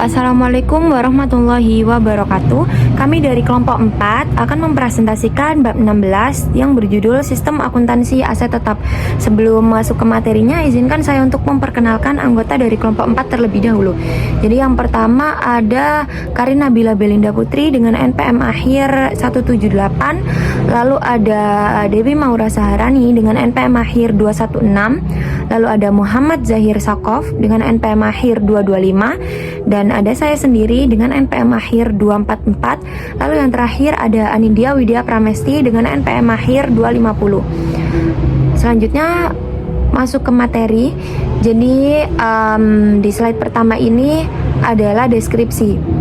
Assalamualaikum warahmatullahi wabarakatuh. Kami dari kelompok 4 akan mempresentasikan bab 16 yang berjudul Sistem Akuntansi Aset Tetap. Sebelum masuk ke materinya, izinkan saya untuk memperkenalkan anggota dari kelompok 4 terlebih dahulu. Jadi yang pertama ada Karin Nabila Belinda Putri dengan NPM akhir 178. Lalu ada Dewi Maura Saharani dengan NPM akhir 216. Lalu ada Muhammad Zahir Sakov dengan NPM akhir 225. Dan ada saya sendiri dengan NPM akhir 244. Lalu yang terakhir ada Anindya Widya Pramesti dengan NPM akhir 250. Selanjutnya masuk ke materi. Jadi di slide pertama ini adalah deskripsi.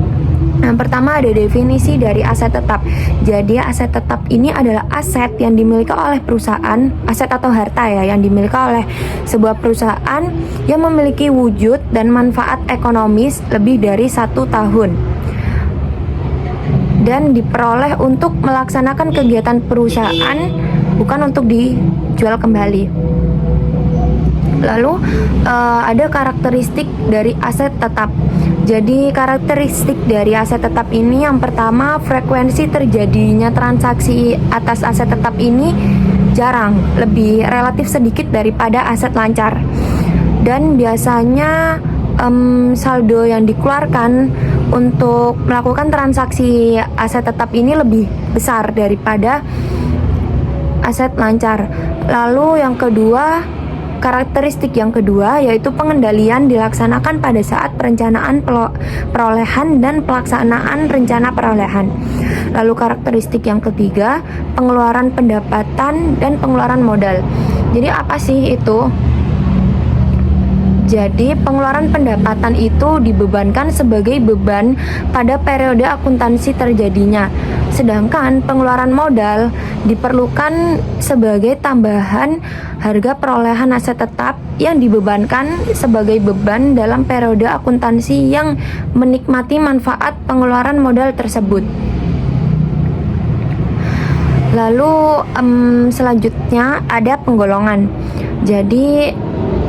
Yang pertama ada definisi dari aset tetap. Jadi aset tetap ini adalah aset yang dimiliki oleh perusahaan, aset atau harta ya, yang dimiliki oleh sebuah perusahaan yang memiliki wujud dan manfaat ekonomis lebih dari 1 tahun dan diperoleh untuk melaksanakan kegiatan perusahaan, bukan untuk dijual kembali. Lalu ada karakteristik dari aset tetap. Jadi karakteristik dari aset tetap ini yang pertama, frekuensi terjadinya transaksi atas aset tetap ini jarang, lebih relatif sedikit daripada aset lancar. Dan biasanya saldo yang dikeluarkan untuk melakukan transaksi aset tetap ini lebih besar daripada aset lancar. Lalu yang kedua, karakteristik yang kedua yaitu pengendalian dilaksanakan pada saat perencanaan perolehan dan pelaksanaan rencana perolehan. Lalu karakteristik yang ketiga, pengeluaran pendapatan dan pengeluaran modal. Jadi apa sih itu? Jadi pengeluaran pendapatan itu dibebankan sebagai beban pada periode akuntansi terjadinya. Sedangkan pengeluaran modal diperlukan sebagai tambahan harga perolehan aset tetap yang dibebankan sebagai beban dalam periode akuntansi yang menikmati manfaat pengeluaran modal tersebut. Lalu selanjutnya ada penggolongan. Jadi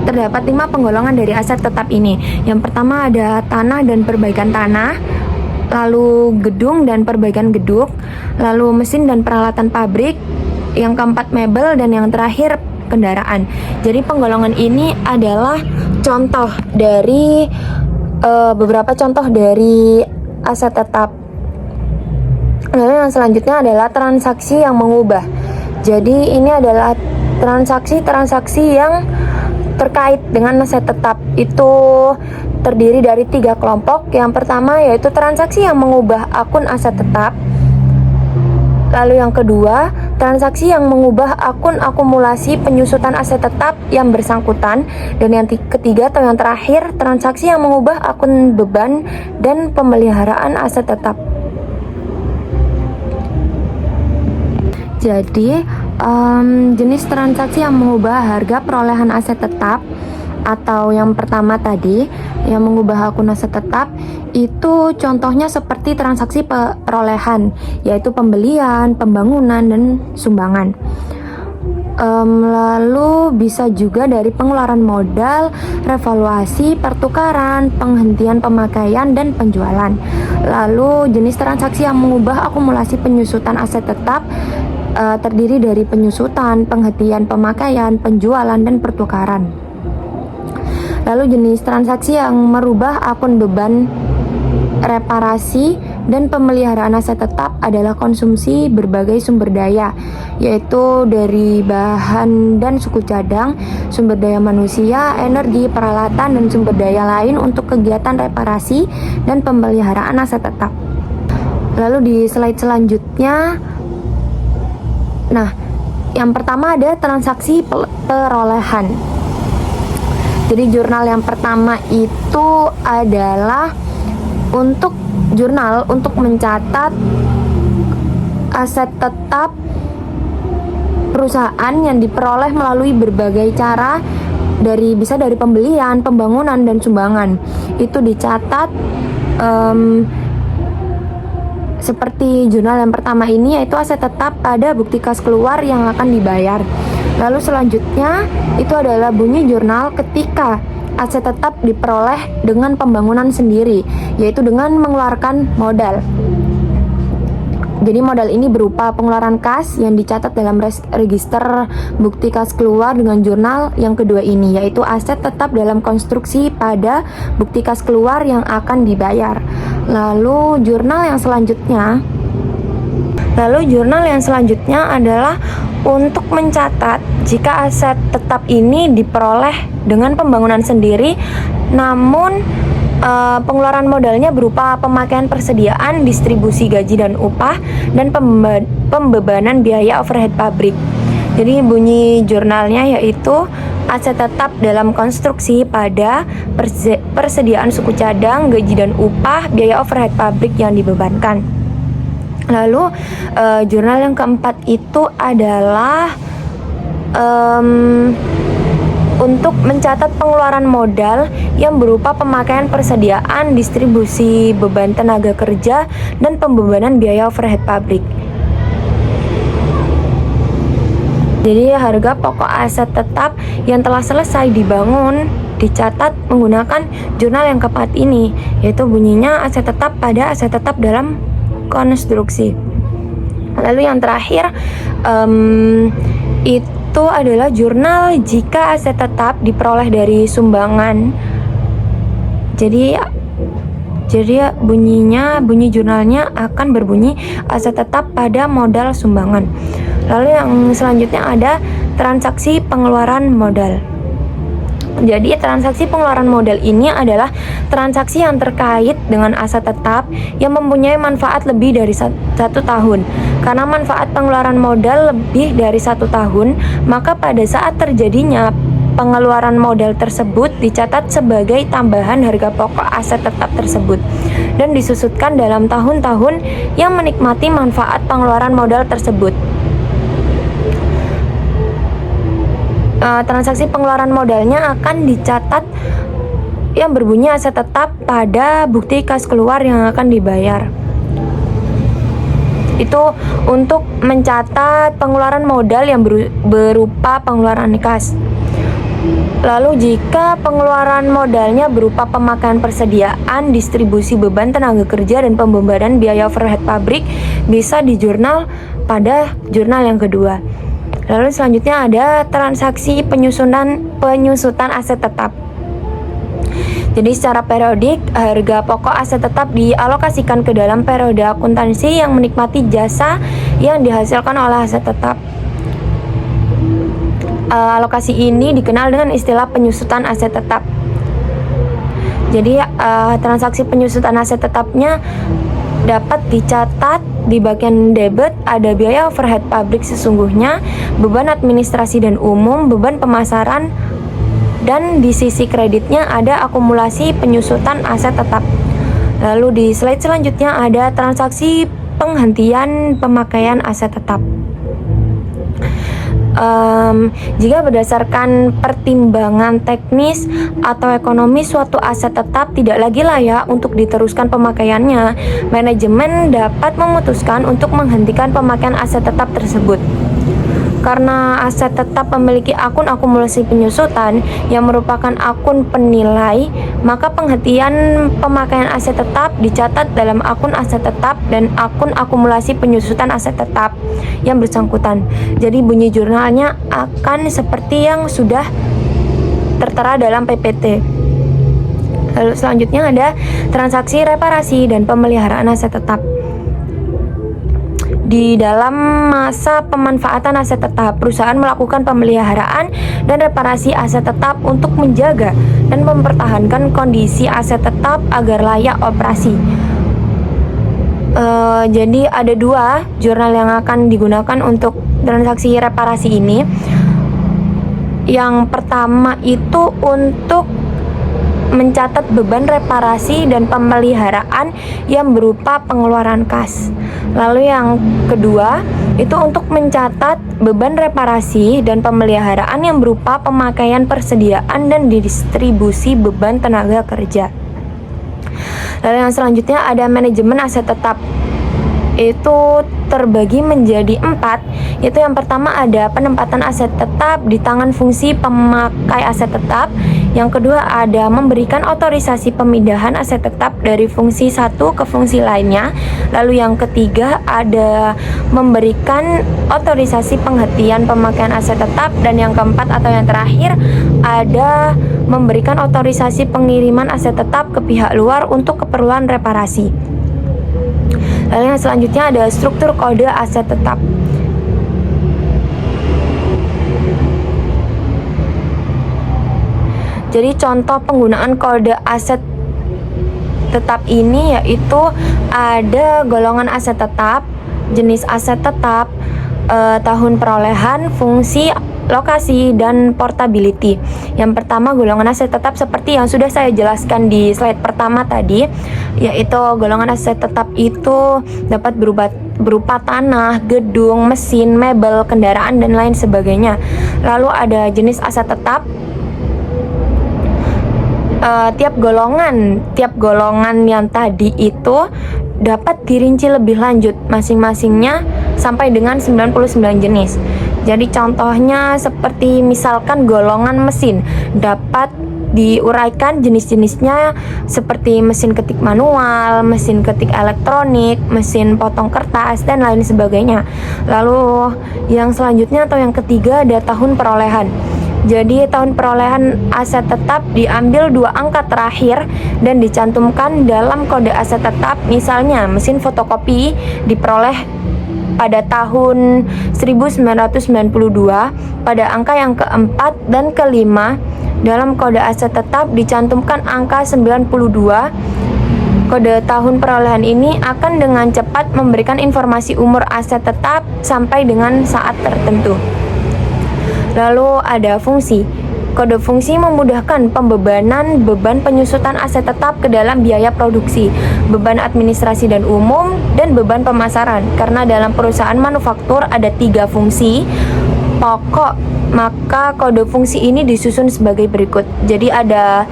terdapat 5 penggolongan dari aset tetap ini. Yang pertama ada tanah dan perbaikan tanah, lalu gedung dan perbaikan gedung, lalu mesin dan peralatan pabrik, yang keempat mebel, dan yang terakhir kendaraan. Jadi penggolongan ini adalah contoh dari beberapa contoh dari aset tetap. Lalu yang selanjutnya adalah transaksi yang mengubah. Jadi ini adalah transaksi yang terkait dengan aset tetap. Itu terdiri dari 3 kelompok. Yang pertama yaitu transaksi yang mengubah akun aset tetap. Lalu yang kedua, transaksi yang mengubah akun akumulasi penyusutan aset tetap yang bersangkutan. Dan yang ketiga atau yang terakhir, transaksi yang mengubah akun beban dan pemeliharaan aset tetap. Jadi jenis transaksi yang mengubah harga perolehan aset tetap atau yang pertama tadi yang mengubah akun aset tetap itu contohnya seperti transaksi perolehan, yaitu pembelian, pembangunan, dan sumbangan. Lalu bisa juga dari pengeluaran modal, revaluasi, pertukaran, penghentian pemakaian, dan penjualan. Lalu jenis transaksi yang mengubah akumulasi penyusutan aset tetap terdiri dari penyusutan, penghentian pemakaian, penjualan, dan pertukaran. Lalu jenis transaksi yang merubah akun beban, reparasi, dan pemeliharaan aset tetap adalah konsumsi berbagai sumber daya, yaitu dari bahan dan suku cadang, sumber daya manusia, energi, peralatan, dan sumber daya lain untuk kegiatan reparasi dan pemeliharaan aset tetap. Lalu di slide selanjutnya, nah, yang pertama ada transaksi perolehan. Jadi jurnal yang pertama itu adalah untuk jurnal untuk mencatat aset tetap perusahaan yang diperoleh melalui berbagai cara, bisa dari pembelian, pembangunan, dan sumbangan. Itu dicatat seperti jurnal yang pertama ini, yaitu aset tetap pada bukti kas keluar yang akan dibayar. Lalu selanjutnya itu adalah bunyi jurnal ketika aset tetap diperoleh dengan pembangunan sendiri, yaitu dengan mengeluarkan modal. Jadi modal ini berupa pengeluaran kas yang dicatat dalam register bukti kas keluar dengan jurnal yang kedua ini, yaitu aset tetap dalam konstruksi pada bukti kas keluar yang akan dibayar. Lalu jurnal yang selanjutnya adalah untuk mencatat jika aset tetap ini diperoleh dengan pembangunan sendiri, namun pengeluaran modalnya berupa pemakaian persediaan, distribusi gaji dan upah, dan pembebanan biaya overhead pabrik. Jadi bunyi jurnalnya yaitu aset tetap dalam konstruksi pada persediaan suku cadang, gaji dan upah, biaya overhead pabrik yang dibebankan. Lalu jurnal yang keempat itu adalah untuk mencatat pengeluaran modal yang berupa pemakaian persediaan, distribusi beban tenaga kerja, dan pembebanan biaya overhead pabrik. Jadi harga pokok aset tetap yang telah selesai dibangun dicatat menggunakan jurnal yang keempat ini, yaitu bunyinya aset tetap pada aset tetap dalam konstruksi. Lalu yang terakhir itu adalah jurnal jika aset tetap diperoleh dari sumbangan. Jadi bunyi jurnalnya akan berbunyi aset tetap pada modal sumbangan. Lalu yang selanjutnya ada transaksi pengeluaran modal. Jadi transaksi pengeluaran modal ini adalah transaksi yang terkait dengan aset tetap yang mempunyai manfaat lebih dari 1 tahun. Karena manfaat pengeluaran modal lebih dari 1 tahun, maka pada saat terjadinya pengeluaran modal tersebut dicatat sebagai tambahan harga pokok aset tetap tersebut dan disusutkan dalam tahun-tahun yang menikmati manfaat pengeluaran modal tersebut. Transaksi pengeluaran modalnya akan dicatat yang berbunyi aset tetap pada bukti kas keluar yang akan dibayar. Itu untuk mencatat pengeluaran modal yang berupa pengeluaran kas. Lalu jika pengeluaran modalnya berupa pemakaian persediaan, distribusi beban tenaga kerja, dan pembebanan biaya overhead pabrik, bisa dijurnal pada jurnal yang kedua. Lalu selanjutnya ada transaksi penyusutan aset tetap. Jadi secara periodik, harga pokok aset tetap dialokasikan ke dalam periode akuntansi yang menikmati jasa yang dihasilkan oleh aset tetap. Alokasi ini dikenal dengan istilah penyusutan aset tetap. Jadi transaksi penyusutan aset tetapnya dapat dicatat di bagian debit ada biaya overhead pabrik sesungguhnya, beban administrasi dan umum, beban pemasaran, dan di sisi kreditnya ada akumulasi penyusutan aset tetap. Lalu di slide selanjutnya ada transaksi penghentian pemakaian aset tetap. Jika berdasarkan pertimbangan teknis atau ekonomi suatu aset tetap tidak lagi layak untuk diteruskan pemakaiannya, manajemen dapat memutuskan untuk menghentikan pemakaian aset tetap tersebut. Karena aset tetap memiliki akun akumulasi penyusutan yang merupakan akun penilai, maka penghentian pemakaian aset tetap dicatat dalam akun aset tetap dan akun akumulasi penyusutan aset tetap yang bersangkutan. Jadi bunyi jurnalnya akan seperti yang sudah tertera dalam PPT. Lalu selanjutnya ada transaksi reparasi dan pemeliharaan aset tetap. Di dalam masa pemanfaatan aset tetap, perusahaan melakukan pemeliharaan dan reparasi aset tetap untuk menjaga dan mempertahankan kondisi aset tetap agar layak operasi. Jadi ada 2 jurnal yang akan digunakan untuk transaksi reparasi ini. Yang pertama itu untuk mencatat beban reparasi dan pemeliharaan yang berupa pengeluaran kas. Lalu yang kedua itu untuk mencatat beban reparasi dan pemeliharaan yang berupa pemakaian persediaan dan distribusi beban tenaga kerja. Lalu yang selanjutnya ada manajemen aset tetap. Itu terbagi menjadi 4, yaitu yang pertama ada penempatan aset tetap di tangan fungsi pemakai aset tetap. Yang kedua ada memberikan otorisasi pemindahan aset tetap dari fungsi satu ke fungsi lainnya. Lalu yang ketiga ada memberikan otorisasi penghentian pemakaian aset tetap. Dan yang keempat atau yang terakhir ada memberikan otorisasi pengiriman aset tetap ke pihak luar untuk keperluan reparasi. Lalu yang selanjutnya ada struktur kode aset tetap. Jadi contoh penggunaan kode aset tetap ini yaitu ada golongan aset tetap, jenis aset tetap, tahun perolehan, fungsi, lokasi, dan portability. Yang pertama golongan aset tetap seperti yang sudah saya jelaskan di slide pertama tadi, yaitu golongan aset tetap itu dapat berupa tanah, gedung, mesin, mebel, kendaraan, dan lain sebagainya. Lalu ada jenis aset tetap. Tiap golongan yang tadi itu dapat dirinci lebih lanjut masing-masingnya sampai dengan 99 jenis. Jadi contohnya seperti misalkan golongan mesin dapat diuraikan jenis-jenisnya seperti mesin ketik manual, mesin ketik elektronik, mesin potong kertas, dan lain sebagainya. Lalu yang selanjutnya atau yang ketiga ada tahun perolehan. Jadi tahun perolehan aset tetap diambil 2 angka terakhir dan dicantumkan dalam kode aset tetap. Misalnya mesin fotokopi diperoleh pada tahun 1992 pada angka yang keempat dan kelima. Dalam kode aset tetap dicantumkan angka 92. Kode tahun perolehan ini akan dengan cepat memberikan informasi umur aset tetap sampai dengan saat tertentu. Lalu ada fungsi. Kode fungsi memudahkan pembebanan beban penyusutan aset tetap ke dalam biaya produksi, beban administrasi dan umum, dan beban pemasaran. Karena dalam perusahaan manufaktur ada 3 fungsi pokok, maka kode fungsi ini disusun sebagai berikut. Jadi ada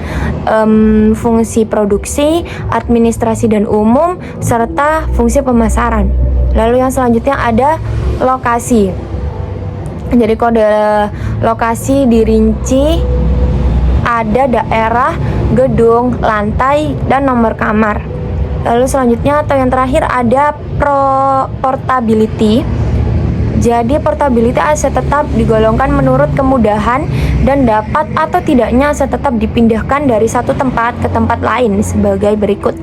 fungsi produksi, administrasi dan umum, serta fungsi pemasaran. Lalu yang selanjutnya ada lokasi. Jadi kode lokasi dirinci ada daerah, gedung, lantai, dan nomor kamar. Lalu selanjutnya atau yang terakhir ada portability. Jadi portability aset tetap digolongkan menurut kemudahan dan dapat atau tidaknya aset tetap dipindahkan dari satu tempat ke tempat lain sebagai berikut.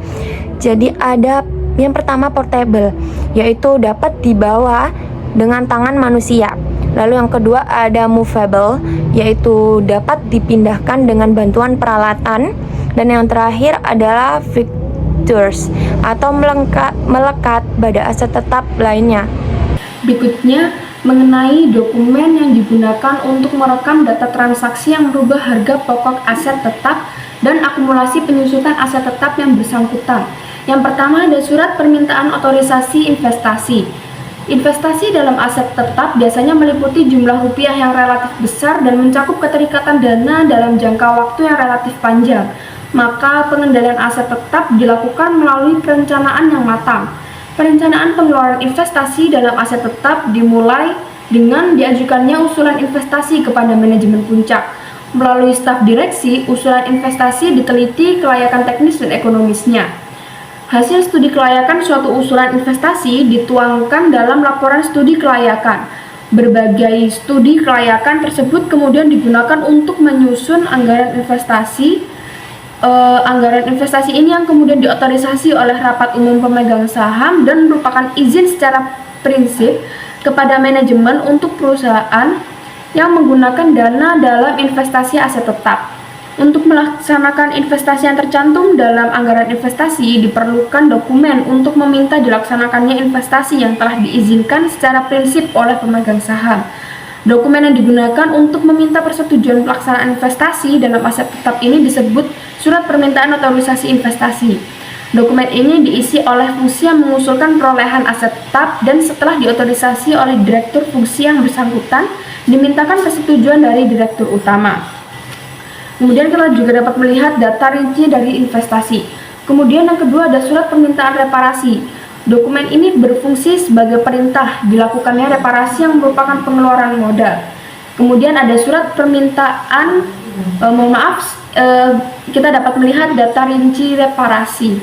Jadi ada yang pertama portable, yaitu dapat dibawa dengan tangan manusia. Lalu yang kedua ada movable, yaitu dapat dipindahkan dengan bantuan peralatan. Dan yang terakhir adalah fixtures atau melekat pada aset tetap lainnya. Berikutnya mengenai dokumen yang digunakan untuk merekam data transaksi yang merubah harga pokok aset tetap dan akumulasi penyusutan aset tetap yang bersangkutan. Yang pertama ada surat permintaan otorisasi investasi. Investasi dalam aset tetap biasanya meliputi jumlah rupiah yang relatif besar dan mencakup keterikatan dana dalam jangka waktu yang relatif panjang. Maka pengendalian aset tetap dilakukan melalui perencanaan yang matang. Perencanaan pengeluaran investasi dalam aset tetap dimulai dengan diajukannya usulan investasi kepada manajemen puncak. Melalui staf direksi, usulan investasi diteliti kelayakan teknis dan ekonomisnya. Hasil studi kelayakan suatu usulan investasi dituangkan dalam laporan studi kelayakan. Berbagai studi kelayakan tersebut kemudian digunakan untuk menyusun anggaran investasi. Anggaran investasi ini yang kemudian diotorisasi oleh rapat umum pemegang saham dan merupakan izin secara prinsip kepada manajemen untuk perusahaan yang menggunakan dana dalam investasi aset tetap. Untuk melaksanakan investasi yang tercantum dalam anggaran investasi, diperlukan dokumen untuk meminta dilaksanakannya investasi yang telah diizinkan secara prinsip oleh pemegang saham. Dokumen yang digunakan untuk meminta persetujuan pelaksanaan investasi dalam aset tetap ini disebut surat permintaan otorisasi investasi. Dokumen ini diisi oleh fungsi yang mengusulkan perolehan aset tetap dan setelah diotorisasi oleh direktur fungsi yang bersangkutan, dimintakan persetujuan dari direktur utama. Kemudian kita juga dapat melihat data rinci dari investasi. Kemudian yang kedua ada surat permintaan reparasi. Dokumen ini berfungsi sebagai perintah dilakukannya reparasi yang merupakan pengeluaran modal. Kemudian ada surat permintaan, kita dapat melihat data rinci reparasi.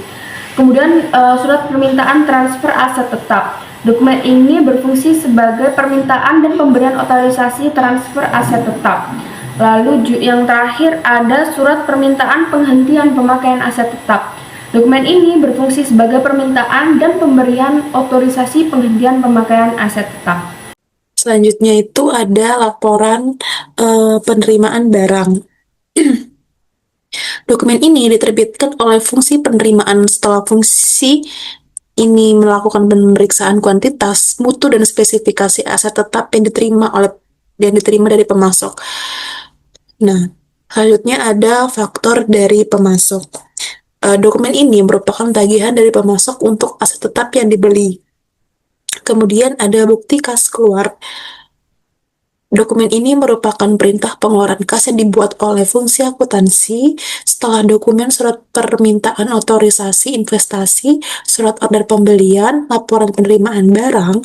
Kemudian surat permintaan transfer aset tetap. Dokumen ini berfungsi sebagai permintaan dan pemberian otorisasi transfer aset tetap. Lalu yang terakhir ada surat permintaan penghentian pemakaian aset tetap. Dokumen ini berfungsi sebagai permintaan dan pemberian otorisasi penghentian pemakaian aset tetap. Selanjutnya itu ada laporan penerimaan barang. Dokumen ini diterbitkan oleh fungsi penerimaan setelah fungsi ini melakukan pemeriksaan kuantitas, mutu, dan spesifikasi aset tetap yang diterima dari pemasok. Nah, selanjutnya ada faktor dari pemasok. Dokumen ini merupakan tagihan dari pemasok untuk aset tetap yang dibeli. Kemudian ada bukti kas keluar. Dokumen ini merupakan perintah pengeluaran kas yang dibuat oleh fungsi akuntansi setelah dokumen surat permintaan otorisasi investasi, surat order pembelian, laporan penerimaan barang,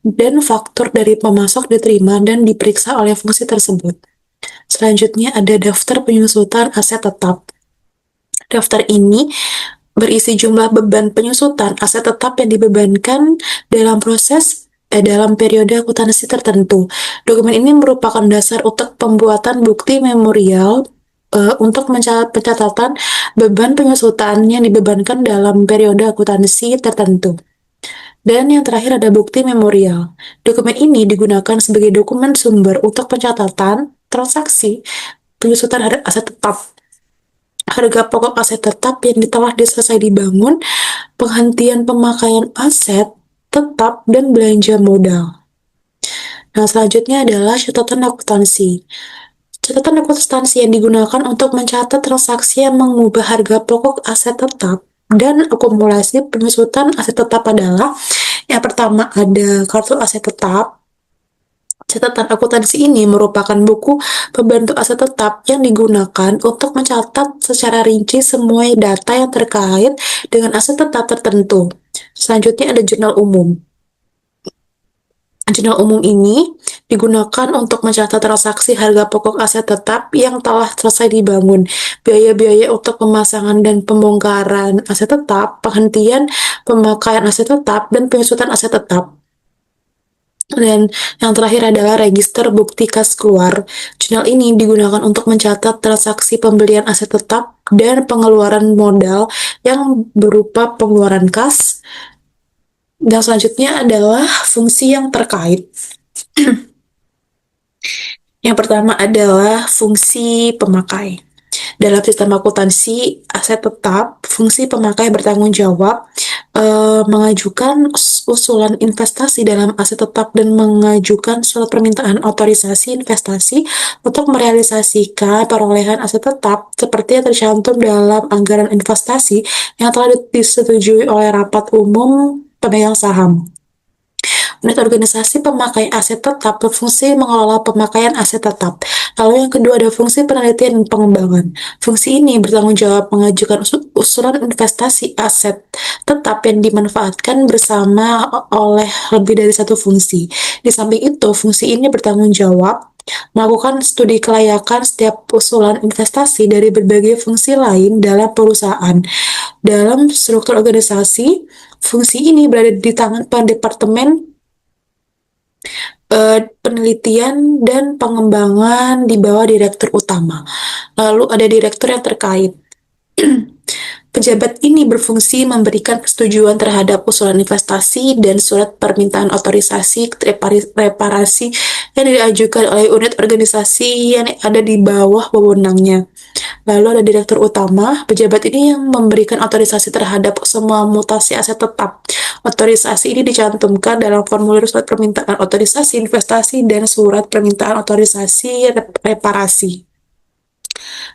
dan faktur dari pemasok diterima dan diperiksa oleh fungsi tersebut. Selanjutnya ada daftar penyusutan aset tetap. Daftar ini berisi jumlah beban penyusutan aset tetap yang dibebankan dalam periode akuntansi tertentu. Dokumen ini merupakan dasar untuk pembuatan bukti memorial untuk pencatatan beban penyusutan yang dibebankan dalam periode akuntansi tertentu. Dan yang terakhir ada bukti memorial. Dokumen ini digunakan sebagai dokumen sumber untuk pencatatan transaksi penyusutan aset tetap, harga pokok aset tetap yang telah selesai dibangun, penghentian pemakaian aset tetap, dan belanja modal. Nah, selanjutnya adalah catatan akuntansi. Catatan akuntansi yang digunakan untuk mencatat transaksi yang mengubah harga pokok aset tetap dan akumulasi penyusutan aset tetap adalah yang pertama ada kartu aset tetap. Catatan akuntansi ini merupakan buku pembantu aset tetap yang digunakan untuk mencatat secara rinci semua data yang terkait dengan aset tetap tertentu. Selanjutnya ada jurnal umum. Jurnal umum ini digunakan untuk mencatat transaksi harga pokok aset tetap yang telah selesai dibangun, biaya-biaya untuk pemasangan dan pembongkaran aset tetap, penghentian pemakaian aset tetap, dan penyusutan aset tetap. Dan yang terakhir adalah register bukti kas keluar. Jurnal ini digunakan untuk mencatat transaksi pembelian aset tetap dan pengeluaran modal yang berupa pengeluaran kas. Dan selanjutnya adalah fungsi yang terkait. Yang pertama adalah fungsi pemakai. Dalam sistem akuntansi aset tetap, fungsi pemakai bertanggung jawab mengajukan usulan investasi dalam aset tetap dan mengajukan surat permintaan otorisasi investasi untuk merealisasikan perolehan aset tetap seperti yang tercantum dalam anggaran investasi yang telah disetujui oleh rapat umum pemegang saham. Unit organisasi pemakai aset tetap berfungsi mengelola pemakaian aset tetap. Lalu yang kedua ada fungsi penelitian dan pengembangan. Fungsi ini bertanggung jawab mengajukan usulan investasi aset tetap yang dimanfaatkan bersama oleh lebih dari satu fungsi. Di samping itu, fungsi ini bertanggung jawab melakukan studi kelayakan setiap usulan investasi dari berbagai fungsi lain dalam perusahaan. Dalam struktur organisasi, fungsi ini berada di tangan Departemen penelitian dan pengembangan di bawah direktur utama. Lalu ada direktur yang terkait. Pejabat ini berfungsi memberikan persetujuan terhadap usulan investasi dan surat permintaan otorisasi reparasi yang diajukan oleh unit organisasi yang ada di bawah wewenangnya. Lalu ada direktur utama. Pejabat ini yang memberikan otorisasi terhadap semua mutasi aset tetap. Otorisasi ini dicantumkan dalam formulir surat permintaan otorisasi investasi dan surat permintaan otorisasi reparasi.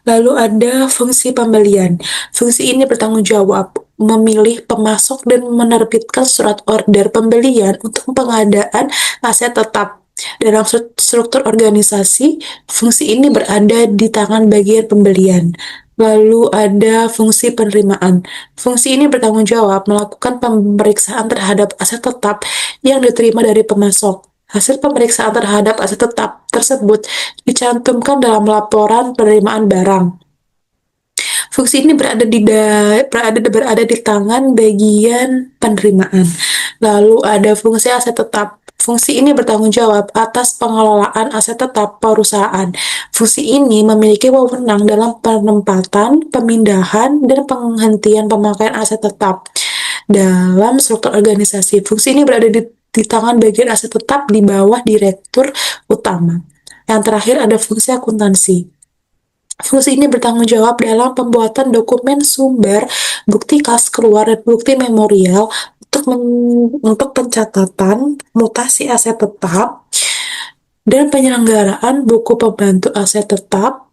Lalu ada fungsi pembelian. Fungsi ini bertanggung jawab memilih pemasok dan menerbitkan surat order pembelian untuk pengadaan aset tetap. Dalam struktur organisasi, fungsi ini berada di tangan bagian pembelian. Lalu ada fungsi penerimaan. Fungsi ini bertanggung jawab melakukan pemeriksaan terhadap aset tetap yang diterima dari pemasok. Hasil pemeriksaan terhadap aset tetap tersebut dicantumkan dalam laporan penerimaan barang. Fungsi ini berada di tangan bagian penerimaan. Lalu ada fungsi aset tetap. Fungsi ini bertanggung jawab atas pengelolaan aset tetap perusahaan. Fungsi ini memiliki wewenang dalam penempatan, pemindahan, dan penghentian pemakaian aset tetap dalam struktur organisasi. Fungsi ini berada di tangan bagian aset tetap di bawah direktur utama. Yang terakhir ada fungsi akuntansi. Fungsi ini bertanggung jawab dalam pembuatan dokumen sumber, bukti kas keluar, dan bukti memorial untuk pencatatan mutasi aset tetap dan penyelenggaraan buku pembantu aset tetap.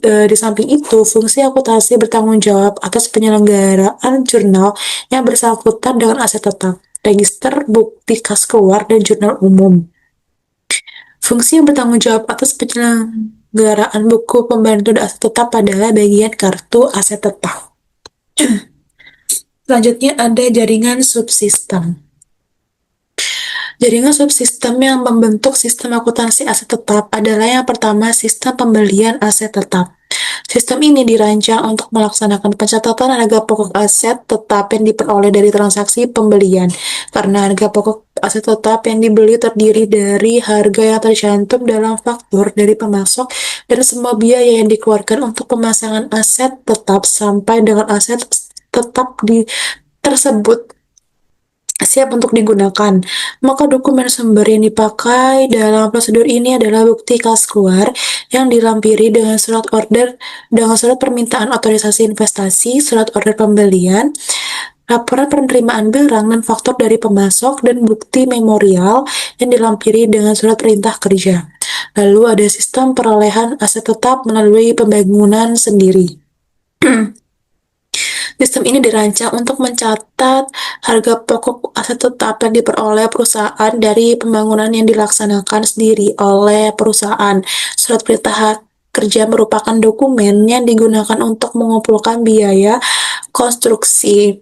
Di samping itu, fungsi akuntansi bertanggung jawab atas penyelenggaraan jurnal yang bersangkutan dengan aset tetap, register bukti kas keluar, dan jurnal umum. Fungsi yang bertanggung jawab atas penyelenggaraan buku pembantu dan aset tetap adalah bagian kartu aset tetap. Selanjutnya ada jaringan subsistem. Jaringan subsistem yang membentuk sistem akuntansi aset tetap adalah yang pertama, sistem pembelian aset tetap. Sistem ini dirancang untuk melaksanakan pencatatan harga pokok aset tetap yang diperoleh dari transaksi pembelian. Karena harga pokok aset tetap yang dibeli terdiri dari harga yang tercantum dalam faktur dari pemasok dan semua biaya yang dikeluarkan untuk pemasangan aset tetap sampai dengan aset tetap tersebut siap untuk digunakan. Maka dokumen sumber yang dipakai dalam prosedur ini adalah bukti kas keluar yang dilampiri dengan surat permintaan otorisasi investasi, surat order pembelian, laporan penerimaan barang dan faktur dari pemasok, dan bukti memorial yang dilampiri dengan surat perintah kerja. Lalu ada sistem perolehan aset tetap melalui pembangunan sendiri. Sistem ini dirancang untuk mencatat harga pokok aset tetap yang diperoleh perusahaan dari pembangunan yang dilaksanakan sendiri oleh perusahaan. Surat perintah kerja merupakan dokumen yang digunakan untuk mengumpulkan biaya konstruksi.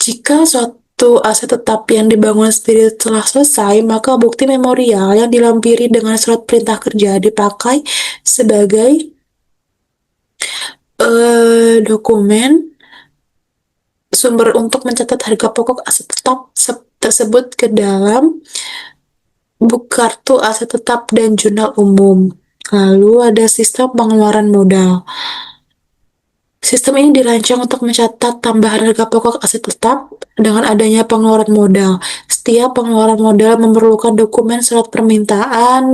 Jika suatu aset tetap yang dibangun sendiri telah selesai, maka bukti memorial yang dilampiri dengan surat perintah kerja dipakai sebagai dokumen sumber untuk mencatat harga pokok aset tetap tersebut ke dalam buku kartu aset tetap dan jurnal umum. Lalu ada sistem pengeluaran modal. Sistem ini dirancang untuk mencatat tambahan harga pokok aset tetap dengan adanya pengeluaran modal. Setiap pengeluaran modal memerlukan dokumen surat permintaan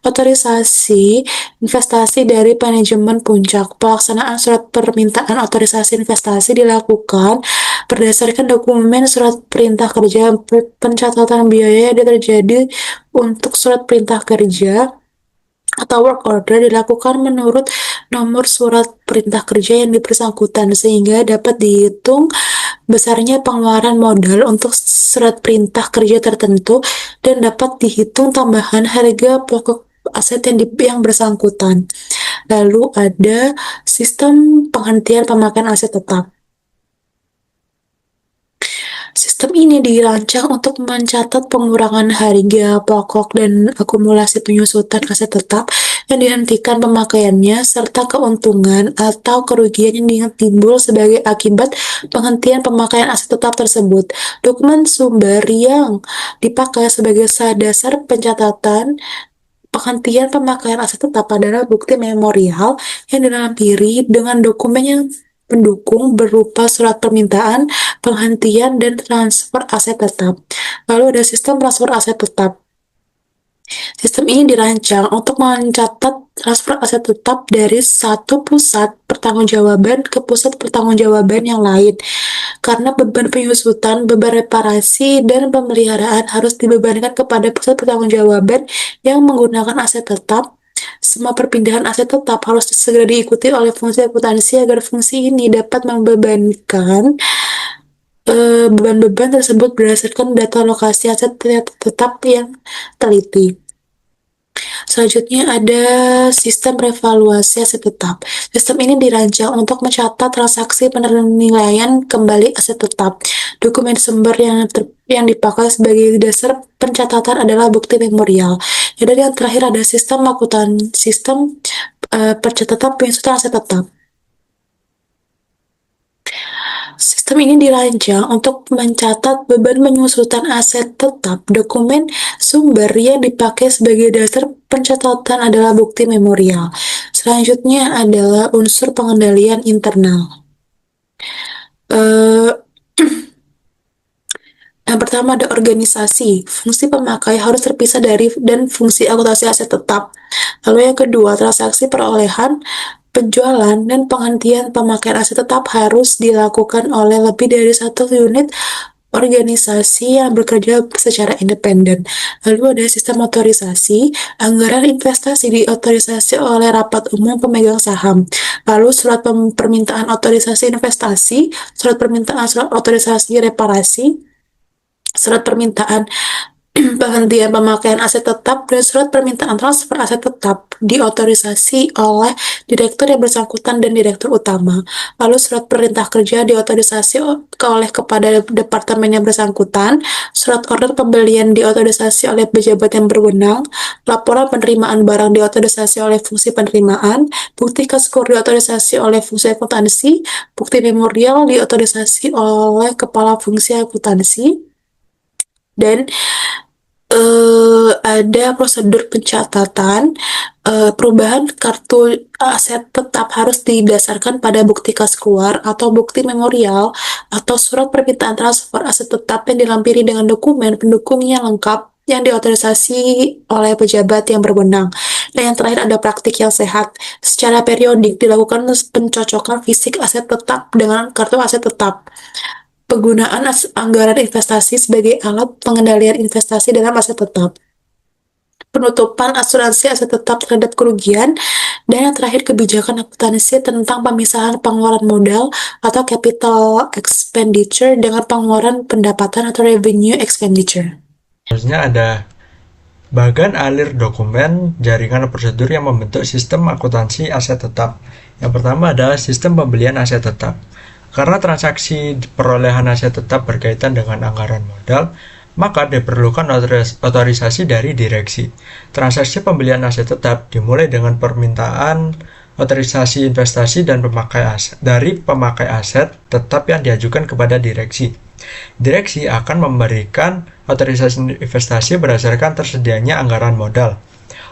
otorisasi investasi dari manajemen puncak. Pelaksanaan surat permintaan otorisasi investasi dilakukan berdasarkan dokumen surat perintah kerja. Pencatatan biaya yang terjadi untuk surat perintah kerja atau work order dilakukan menurut nomor surat perintah kerja yang bersangkutan sehingga dapat dihitung besarnya pengeluaran modal untuk surat perintah kerja tertentu dan dapat dihitung tambahan harga pokok aset yang bersangkutan. Lalu ada sistem penghentian pemakaian aset tetap. Sistem ini dirancang untuk mencatat pengurangan harga pokok dan akumulasi penyusutan aset tetap yang dihentikan pemakaiannya, serta keuntungan atau kerugian yang timbul sebagai akibat penghentian pemakaian aset tetap tersebut. Dokumen sumber yang dipakai sebagai dasar pencatatan penghentian pemakaian aset tetap adalah bukti memorial yang dilampiri dengan dokumen yang pendukung berupa surat permintaan, penghentian, dan transfer aset tetap. Lalu ada sistem transfer aset tetap. Sistem ini dirancang untuk mencatat transfer aset tetap dari satu pusat pertanggungjawaban ke pusat pertanggungjawaban yang lain. Karena beban penyusutan, beban reparasi, dan pemeliharaan harus dibebankan kepada pusat pertanggungjawaban yang menggunakan aset tetap. Semua perpindahan aset tetap harus segera diikuti oleh fungsi akuntansi agar fungsi ini dapat membebankan beban-beban tersebut berdasarkan data lokasi aset tetap yang teliti. Selanjutnya ada sistem revaluasi aset tetap. Sistem ini dirancang untuk mencatat transaksi penilaian kembali aset tetap. Dokumen sumber yang dipakai sebagai dasar pencatatan adalah bukti memorial. Dan yang terakhir ada sistem pencatatan penyusutan aset tetap. Sistem ini dirancang untuk mencatat beban penyusutan aset tetap. Dokumen sumber yang dipakai sebagai dasar pencatatan adalah bukti memorial. Selanjutnya adalah unsur pengendalian internal. Eh, Yang pertama ada organisasi. Fungsi pemakai harus terpisah dari dan fungsi akuntansi aset tetap. Lalu yang kedua, transaksi perolehan, penjualan, dan penghentian pemakaian aset tetap harus dilakukan oleh lebih dari satu unit organisasi yang bekerja secara independen. Lalu ada sistem otorisasi. Anggaran investasi diotorisasi oleh rapat umum pemegang saham. Lalu surat permintaan otorisasi investasi, surat permintaan surat otorisasi reparasi, surat permintaan penghentian pemakaian aset tetap, dan surat permintaan transfer aset tetap diotorisasi oleh direktur yang bersangkutan dan direktur utama. Lalu surat perintah kerja diotorisasi oleh kepada departemen yang bersangkutan, surat order pembelian diotorisasi oleh pejabat yang berwenang, laporan penerimaan barang diotorisasi oleh fungsi penerimaan, bukti kaskur diotorisasi oleh fungsi akuntansi, bukti memorial diotorisasi oleh kepala fungsi akuntansi, dan ada prosedur pencatatan. Perubahan kartu aset tetap harus didasarkan pada bukti kas keluar atau bukti memorial atau surat permintaan transfer aset tetap yang dilampiri dengan dokumen pendukung yang lengkap yang diotorisasi oleh pejabat yang berwenang. Dan yang terakhir ada praktik yang sehat. Secara periodik dilakukan pencocokan fisik aset tetap dengan kartu aset tetap. Penggunaan anggaran investasi sebagai alat pengendalian investasi dalam aset tetap. Penutupan asuransi aset tetap terhadap kerugian. Dan yang terakhir kebijakan akuntansi tentang pemisahan pengeluaran modal atau capital expenditure dengan pengeluaran pendapatan atau revenue expenditure. Selanjutnya ada bagan alir dokumen, jaringan prosedur yang membentuk sistem akuntansi aset tetap. Yang pertama adalah sistem pembelian aset tetap. Karena transaksi perolehan aset tetap berkaitan dengan anggaran modal, maka diperlukan otorisasi dari direksi. Transaksi pembelian aset tetap dimulai dengan permintaan otorisasi investasi dan pemakai aset tetap yang diajukan kepada direksi. Direksi akan memberikan otorisasi investasi berdasarkan tersedianya anggaran modal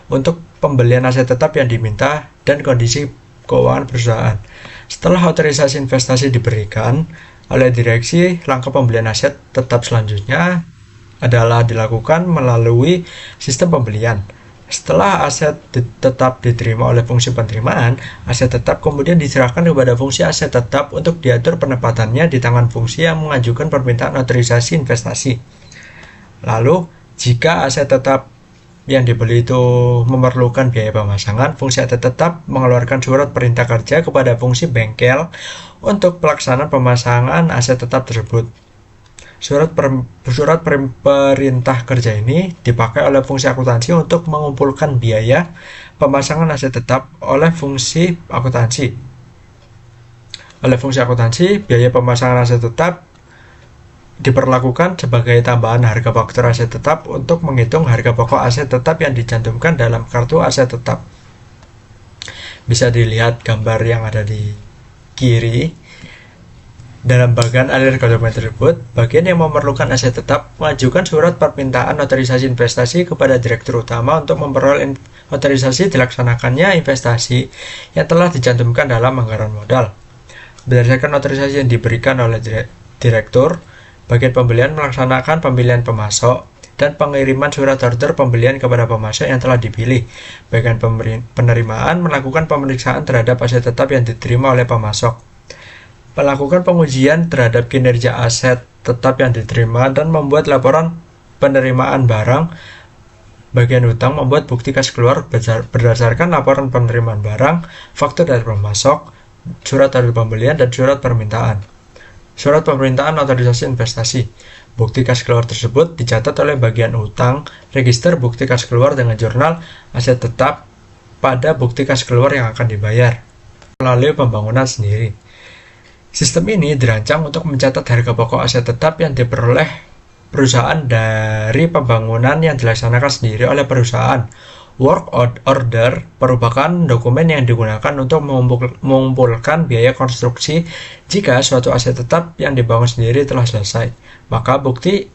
untuk pembelian aset tetap yang diminta dan kondisi keuangan perusahaan. Setelah otorisasi investasi diberikan oleh direksi, langkah pembelian aset tetap selanjutnya adalah dilakukan melalui sistem pembelian. Setelah aset tetap diterima oleh fungsi penerimaan, aset tetap kemudian diserahkan kepada fungsi aset tetap untuk diatur penempatannya di tangan fungsi yang mengajukan permintaan otorisasi investasi. Lalu, jika aset tetap yang dibeli itu memerlukan biaya pemasangan, fungsi aset tetap mengeluarkan surat perintah kerja kepada fungsi bengkel untuk pelaksanaan pemasangan aset tetap tersebut. Surat perintah kerja ini dipakai oleh fungsi akuntansi untuk mengumpulkan biaya pemasangan aset tetap oleh fungsi akuntansi. Biaya pemasangan aset tetap diperlakukan sebagai tambahan harga faktur aset tetap untuk menghitung harga pokok aset tetap yang dicantumkan dalam kartu aset tetap. Bisa dilihat gambar yang ada di kiri. Dalam bagian alir dokumen tersebut, bagian yang memerlukan aset tetap mengajukan surat permintaan otorisasi investasi kepada direktur utama untuk memperoleh otorisasi dilaksanakannya investasi yang telah dicantumkan dalam anggaran modal. Berdasarkan otorisasi yang diberikan oleh direktur, bagian pembelian melaksanakan pemilihan pemasok dan pengiriman surat order pembelian kepada pemasok yang telah dipilih. Bagian penerimaan melakukan pemeriksaan terhadap aset tetap yang diterima oleh pemasok, melakukan pengujian terhadap kinerja aset tetap yang diterima, dan membuat laporan penerimaan barang. Bagian utang membuat bukti kas keluar berdasarkan laporan penerimaan barang, faktur dari pemasok, surat order pembelian, dan surat permintaan. Surat permintaan otorisasi investasi. Bukti kas keluar tersebut dicatat oleh bagian utang, register bukti kas keluar dengan jurnal aset tetap pada bukti kas keluar yang akan dibayar melalui pembangunan sendiri. Sistem ini dirancang untuk mencatat harga pokok aset tetap yang diperoleh perusahaan dari pembangunan yang dilaksanakan sendiri oleh perusahaan Work order merupakan dokumen yang digunakan untuk mengumpulkan biaya konstruksi jika suatu aset tetap yang dibangun sendiri telah selesai. Maka bukti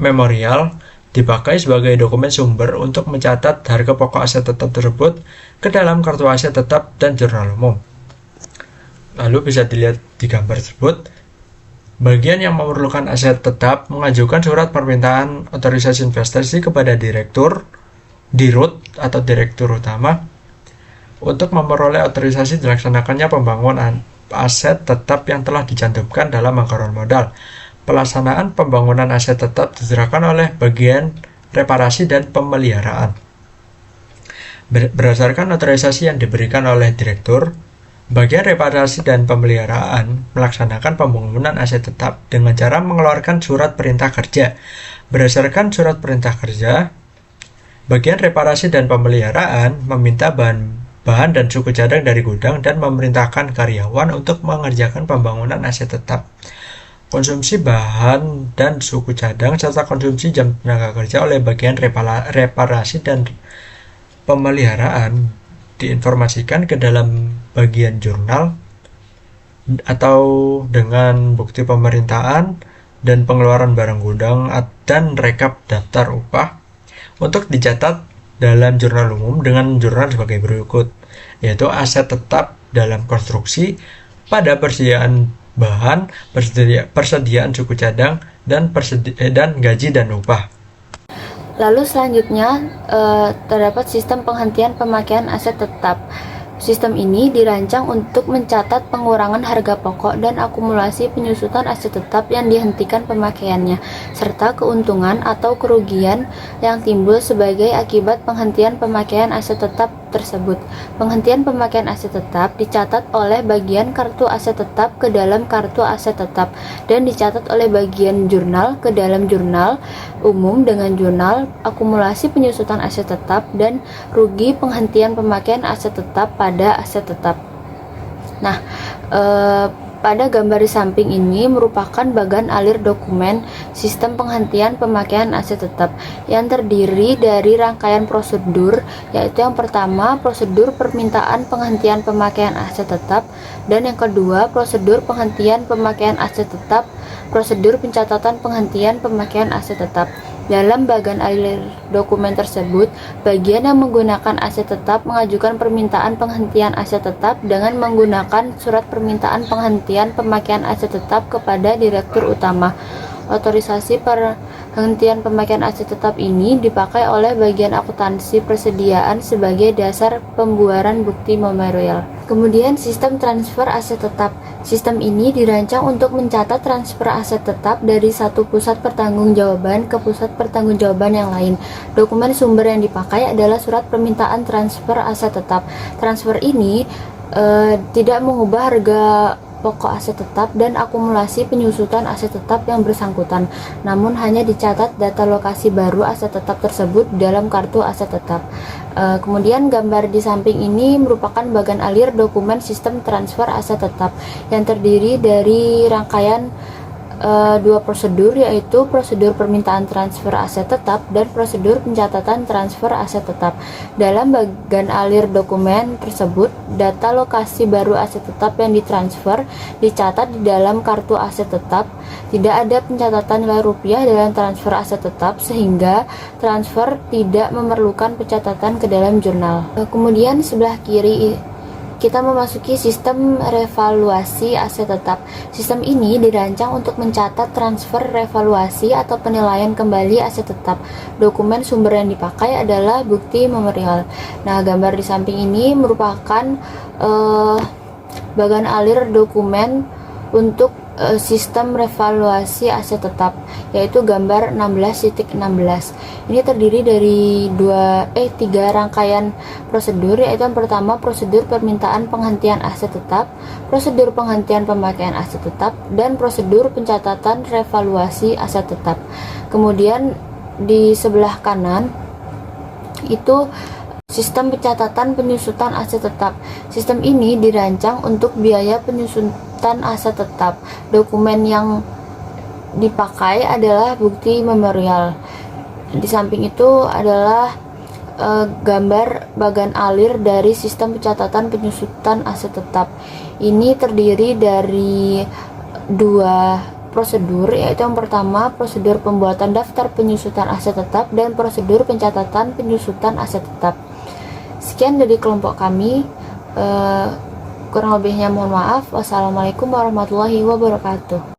memorial dipakai sebagai dokumen sumber untuk mencatat harga pokok aset tetap tersebut ke dalam kartu aset tetap dan jurnal umum. Lalu bisa dilihat di gambar tersebut, bagian yang memerlukan aset tetap mengajukan surat permintaan otorisasi investasi kepada Dirut atau direktur utama untuk memperoleh otorisasi dilaksanakannya pembangunan aset tetap yang telah dicantumkan dalam anggaran modal. Pelaksanaan pembangunan aset tetap diserahkan oleh bagian reparasi dan pemeliharaan. Berdasarkan otorisasi yang diberikan oleh direktur, bagian reparasi dan pemeliharaan melaksanakan pembangunan aset tetap dengan cara mengeluarkan surat perintah kerja. Berdasarkan surat perintah kerja, bagian reparasi dan pemeliharaan meminta bahan dan suku cadang dari gudang dan memerintahkan karyawan untuk mengerjakan pembangunan aset tetap. Konsumsi bahan dan suku cadang serta konsumsi jam tenaga kerja oleh bagian reparasi dan pemeliharaan diinformasikan ke dalam bagian jurnal atau dengan bukti pemerintahan dan pengeluaran barang gudang dan rekap daftar upah untuk dicatat dalam jurnal umum dengan jurnal sebagai berikut, yaitu aset tetap dalam konstruksi pada persediaan bahan, persediaan suku cadang, dan gaji dan upah. Lalu selanjutnya terdapat sistem penghentian pemakaian aset tetap. Sistem ini dirancang untuk mencatat pengurangan harga pokok dan akumulasi penyusutan aset tetap yang dihentikan pemakaiannya, serta keuntungan atau kerugian yang timbul sebagai akibat penghentian pemakaian aset tetap tersebut. Penghentian pemakaian aset tetap dicatat oleh bagian kartu aset tetap ke dalam kartu aset tetap dan dicatat oleh bagian jurnal ke dalam jurnal umum dengan jurnal akumulasi penyusutan aset tetap dan rugi penghentian pemakaian aset tetap pada aset tetap. Nah, pada gambar di samping ini merupakan bagan alir dokumen sistem penghentian pemakaian aset tetap yang terdiri dari rangkaian prosedur, yaitu yang pertama prosedur permintaan penghentian pemakaian aset tetap, dan yang kedua prosedur penghentian pemakaian aset tetap, prosedur pencatatan penghentian pemakaian aset tetap. Dalam bagan alir dokumen tersebut, bagian yang menggunakan aset tetap mengajukan permintaan penghentian aset tetap dengan menggunakan surat permintaan penghentian pemakaian aset tetap kepada direktur utama. Otorisasi penghentian pemakaian aset tetap ini dipakai oleh bagian akuntansi persediaan sebagai dasar pembuaran bukti memorial. Kemudian sistem transfer aset tetap. Sistem ini dirancang untuk mencatat transfer aset tetap dari satu pusat pertanggungjawaban ke pusat pertanggungjawaban yang lain. Dokumen sumber yang dipakai adalah surat permintaan transfer aset tetap. Transfer ini tidak mengubah harga pokok aset tetap dan akumulasi penyusutan aset tetap yang bersangkutan, namun hanya dicatat data lokasi baru aset tetap tersebut dalam kartu aset tetap. Kemudian gambar di samping ini merupakan bagan alir dokumen sistem transfer aset tetap yang terdiri dari rangkaian dua prosedur, yaitu prosedur permintaan transfer aset tetap dan prosedur pencatatan transfer aset tetap. Dalam bagan alir dokumen tersebut, data lokasi baru aset tetap yang ditransfer dicatat di dalam kartu aset tetap. Tidak ada pencatatan nilai rupiah dalam transfer aset tetap, sehingga transfer tidak memerlukan pencatatan ke dalam jurnal. Kemudian sebelah kiri kita memasuki sistem revaluasi aset tetap. Sistem ini dirancang untuk mencatat transfer revaluasi atau penilaian kembali aset tetap. Dokumen sumber yang dipakai adalah bukti memorial. Nah, gambar di samping ini merupakan bagan alir dokumen untuk sistem revaluasi aset tetap, yaitu gambar 16.16. Ini terdiri dari tiga rangkaian prosedur, yaitu yang pertama prosedur permintaan penghentian aset tetap, prosedur penghentian pemakaian aset tetap, dan prosedur pencatatan revaluasi aset tetap. Kemudian di sebelah kanan itu sistem pencatatan penyusutan aset tetap. Sistem ini dirancang untuk biaya penyusutan aset tetap. Dokumen yang dipakai adalah bukti memorial. Di samping itu adalah gambar bagan alir dari sistem pencatatan penyusutan aset tetap. Ini terdiri dari dua prosedur, yaitu yang pertama prosedur pembuatan daftar penyusutan aset tetap dan prosedur pencatatan penyusutan aset tetap. Sekian dari kelompok kami, kurang lebihnya mohon maaf. Wassalamualaikum warahmatullahi wabarakatuh.